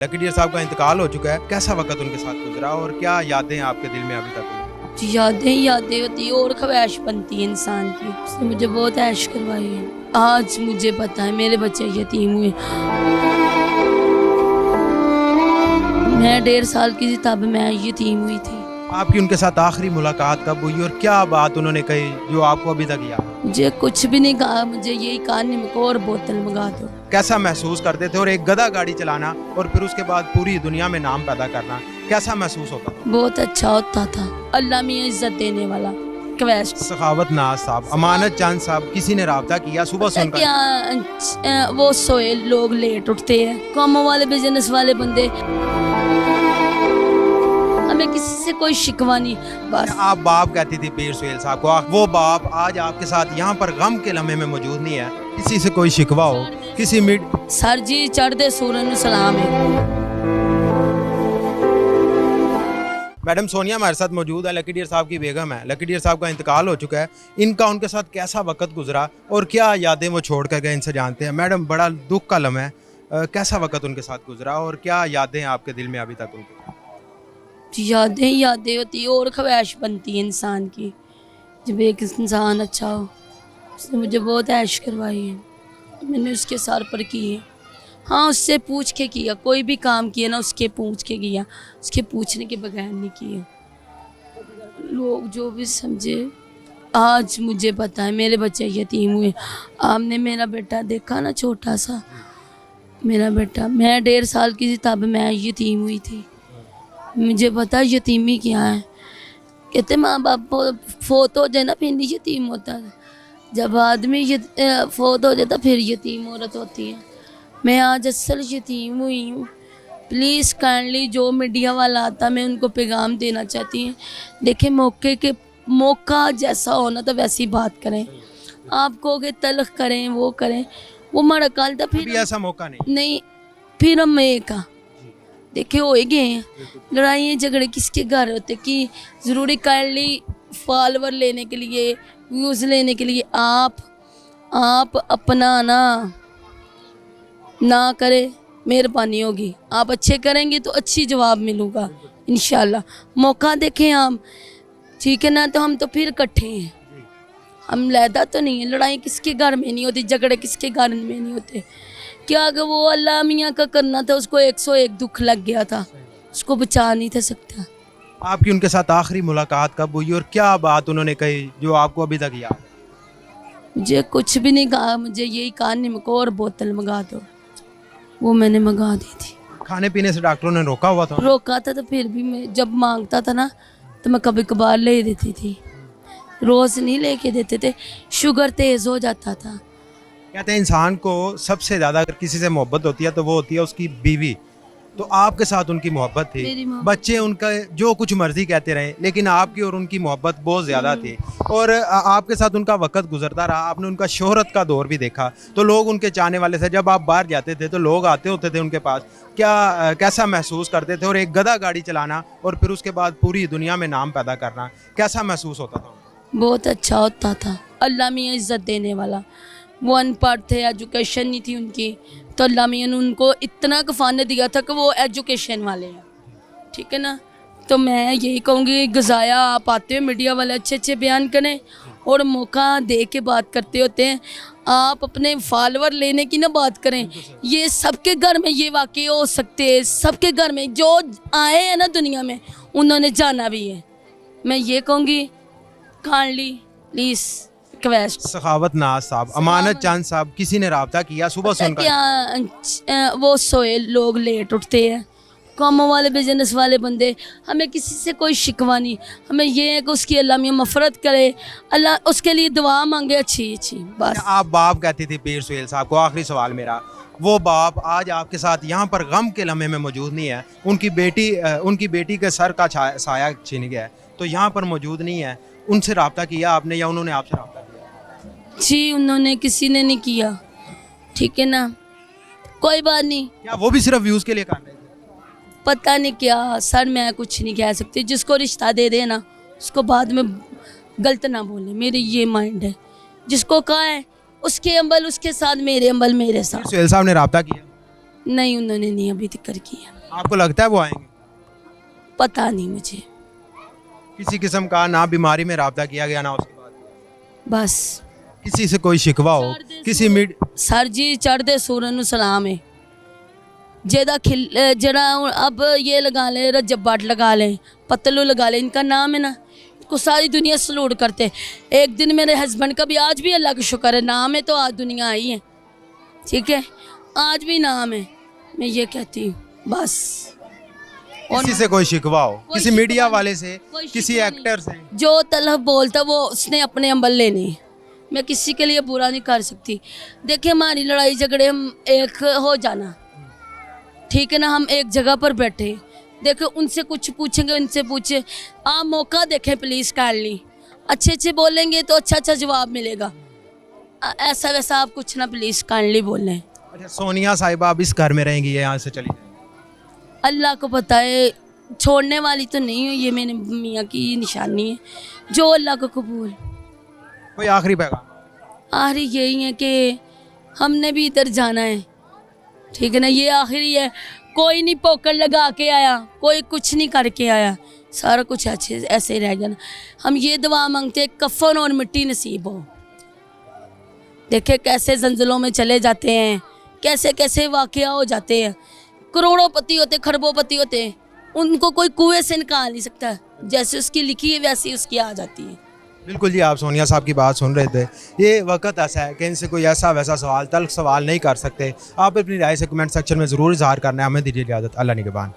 Lucky dear साहब का इंतकाल हो चुका है। कैसा वक्त उनके साथ गुजरा और क्या यादें आपके दिल में अभी तक? यादें यादें होती है और ख्वाहिश बनती है इंसान की। उसने मुझे बहुत ऐश करवाई है। आज मुझे पता है मेरे बच्चे यतीम हुए। मैं 1.5 साल की थी तब मैं यतीम हुई थी। आपकी उनके साथ आखिरी मुलाकात कब हुई और क्या बात उन्होंने कही जो आपको अभी तक याद है? मुझे कुछ भी नहीं कहा, मुझे यही कहा निमको और बोतल मंगा दो। कैसा महसूस करते थे और एक गधा गाड़ी चलाना और फिर उसके बाद पूरी दुनिया में नाम पैदा करना कैसा महसूस होता था? बहुत अच्छा होता था। अल्लाह मियाँ इज्जत देने वाला। ख्वाहिश सखावत नाज साहब, अमानत चंद साहब, किसी ने राब्ता किया सुबह सुनकर? क्या वो सोए लोग लेट उठते हैं, कामों वाले बिजनेस वाले बंदे। हमें किसी से कोई शिकवा नहीं। बस आप बाप कहती थी पीर सुहेल साहब को, वो बाप आज आपके साथ यहाँ पर गम के लम्हे में मौजूद नहीं है। किसी से कोई शिकवा हो, किसी मिड सर जी चढ़दे सूरज नूं सलाम है। मैडम सोनिया हमारे साथ मौजूद है, लकी डियर साहब की बेगम है। लकी डियर साहब का इंतकाल हो चुका है। इनका उनके साथ कैसा वक्त गुजरा और क्या यादें वो छोड़ कर गए, इनसे जानते हैं। मैडम बड़ा दुख का लम्हा है, कैसा वक्त उनके साथ गुजरा और क्या यादें आपके दिल में अभी तक उनके? यादें यादें होती है और ख्वाहिश बनती है इंसान की। जब एक इंसान अच्छा हो। उसने मुझे बहुत ऐश करवाई है, मैंने उसके सर पर की है। हाँ, उससे पूछ के किया, कोई भी काम किया ना उसके पूछ के किया, उसके पूछने के बगैर नहीं किया। लोग जो भी समझे। आज मुझे पता है मेरे बच्चे यतीम हुए। आपने मेरा बेटा देखा ना, छोटा सा मेरा बेटा, मैं 1.5 साल की थी तब मैं यतीम हुई थी। मुझे पता यतीमी क्या है। कहते माँ बाप फोत हो जाए ना फिर नहीं यतीम होता। जब आदमी फोत हो जाता फिर यतीम औरत होती है। मैं आज असल यतीम हुई हूँ। प्लीज़ काइंडली जो मीडिया वाला आता, मैं उनको पैगाम देना चाहती हूँ। देखिए मौका जैसा होना तो वैसी बात करें। आप कहोगे तलख करें वो करें, वो मरा काल था फिर ऐसा मौका नहीं फिर हम एक देखिए हो ही गए हैं। लड़ाइयाँ झगड़े किसके घर होते कि ज़रूरी काइंडली फॉलोवर लेने के लिए, व्यूज़ लेने के लिए आप अपना ना करे, मेहरबानी होगी। आप अच्छे करेंगे तो अच्छी जवाब मिलूगा इंशाल्लाह। मौका देखें आप, ठीक है ना, तो हम तो फिर इकट्ठे हैं। हम लैदा तो नहीं है। लड़ाई किसके घर में नहीं होती, झगड़े किसके घर में नहीं होते। क्या अगर वो अल्लाह मियाँ का करना था, उसको 101 दुख लग गया था, उसको बचा नहीं था सकता। आपकी उनके साथ आखिरी मुलाकात कब हुई और क्या बात उन्होंने कही जो आपको अभी तक याद है? मुझे कुछ भी नहीं कहा, मुझे यही कहा निमको और बोतल मंगा दो। वो मैंने मंगा दी थी। खाने पीने से डॉक्टरों ने रोका हुआ था? रोका था तो फिर भी मैं जब मांगता था ना तो मैं कभी कभार ले देती थी, रोज़ नहीं लेके देते थे, शुगर तेज़ हो जाता था। कहते हैं इंसान को सबसे ज़्यादा अगर किसी से मोहब्बत होती है तो वो होती है उसकी बीवी। तो आपके साथ उनकी मोहब्बत थी, मेरी मोहब्बत। बच्चे उनका जो कुछ मर्जी कहते रहे, लेकिन आपकी और उनकी मोहब्बत बहुत ज़्यादा थी और आपके साथ उनका वक्त गुजरता रहा। आपने उनका शोहरत का दौर भी देखा, तो लोग उनके चाहने वाले थे। जब आप बाहर जाते थे तो लोग आते होते थे उनके पास, क्या कैसा महसूस करते थे? और एक गधा गाड़ी चलाना और फिर उसके बाद पूरी दुनिया में नाम पैदा करना कैसा महसूस होता था? बहुत अच्छा होता था। अल्लाह मियाँ इज्जत देने वाला। वो अनपढ़ थे, एजुकेशन नहीं थी उनकी, तो अल्लाह मियाँ ने उनको इतना कफाने दिया था कि वो एजुकेशन वाले हैं, ठीक है ना। तो मैं यही कहूँगी, गज़ाया आप आते हो मीडिया वाले अच्छे अच्छे बयान करें और मौका दे के बात करते होते हैं। आप अपने फॉलोवर लेने की ना बात करें। ये सबके घर में ये वाक़ई हो सकते हैं, सबके घर में जो आए हैं ना दुनिया में उन्होंने जाना भी है। मैं ये कहूँगी काइंडली प्लीज़ रिक्वेस्ट। सखावत नाज साहब, अमानत चंद साहब, किसी ने राब्ता किया सुबह सुनकर? क्या वो सोए लोग लेट उठते हैं, कामों वाले बिजनेस वाले बंदे। हमें किसी से कोई शिकवा नहीं। हमें ये है कि उसकी अल्लाह मियाँ मफ़रत करे, अल्लाह उसके लिए दुआ मांगे अच्छी अच्छी। बस आप बाप कहती थी पीर सुहेल साहब को, आखिरी सवाल मेरा, वो बाप आज आपके साथ यहाँ पर गम के लम्हे में मौजूद नहीं है। उनकी बेटी के सर का साया छिन गया है, तो यहाँ पर मौजूद नहीं है। उनसे राब्ता किया आपने या उन्होंने आपसे राब्ता किया? जी उन्होंने, किसी ने नहीं किया, ठीक है ना, कोई बात नहीं। क्या वो भी सिर्फ व्यूज़ के लिए कर रहे थे? पता नहीं क्या सर, मैं कुछ नहीं कह सकती। जिसको रिश्ता दे देना उसको बाद में गलत ना बोले, मेरी ये माइंड है। जिसको कहा है उसके अमल उसके साथ, मेरे अमल मेरे साथ। सुहेल साहब ने राब्ता किया? नहीं, उन्होंने नहीं अभी जिक्र किया। आपको लगता है वो आएंगे? पता नहीं मुझे। किसी किस्म का ना बीमारी में रब्ता किया गया ना उसके बाद बस किसी से कोई शिकवा हो किसी मीड सर जी चढ़दे सूरज ਨੂੰ सलाम है। जेदा खिल जरा अब ये लगा ले, रजब भट्ट लगा ले, पतलू लगा ले, इनका नाम है ना, को सारी दुनिया सलूट करते। एक दिन मेरे हस्बैंड का भी, आज भी अल्लाह का शुक्र है नाम है तो आज दुनिया आई है, ठीक है, आज भी नाम है। मैं ये कहती हूँ बस। किसी से कोई शिकवा हो किसी शिकवा मीडिया नहीं, वाले से कोई किसी शिकवा नहीं। एक्टर से जो तलब बोलता वो उसने अपने अंबल लेने हैं। मैं किसी के लिए बुरा नहीं कर सकती। देखिए हमारी लड़ाई झगड़े हम एक हो जाना, ठीक है ना, हम एक जगह पर बैठे, देखो उनसे कुछ पूछेंगे, उनसे पूछे, आप मौका देखें प्लीज़ काइंडली, अच्छे अच्छे बोलेंगे तो अच्छा अच्छा जवाब मिलेगा, ऐसा वैसा आप कुछ ना प्लीज़ काइंडली बोलें। अच्छा सोनिया साहिबा अब इस घर में रहेंगी या यहाँ से चली जाएंगी? अल्लाह को पता है, छोड़ने वाली तो नहीं हूँ, ये मेरे मियाँ की निशानी है, जो अल्लाह को कबूल। कोई आखिरी पैगाम? आखिरी यही है कि हमने भी इधर जाना है, ठीक है ना, ये आखिरी है। कोई नहीं पोकर लगा के आया, कोई कुछ नहीं करके आया, सारा कुछ अच्छे ऐसे ही रह जाना। हम ये दुआ मांगते हैं कफन और मिट्टी नसीब हो। देखे कैसे जंजलों में चले जाते हैं, कैसे कैसे वाकया हो जाते हैं, करोड़ोंपति होते, खरबोंपति होते, उनको कोई कुएं से निकाल नहीं सकता, जैसे उसकी लिखी है वैसी उसकी आ जाती है। बिल्कुल जी, आप सोनिया साहब की बात सुन रहे थे। ये वक्त ऐसा है कि इनसे कोई ऐसा वैसा सवाल तल्ख सवाल नहीं कर सकते। आप अपनी राय से कमेंट सेक्शन में ज़रूर इजहार करना है। हमें दीजिए इजाज़त। अल्लाह निगहबान।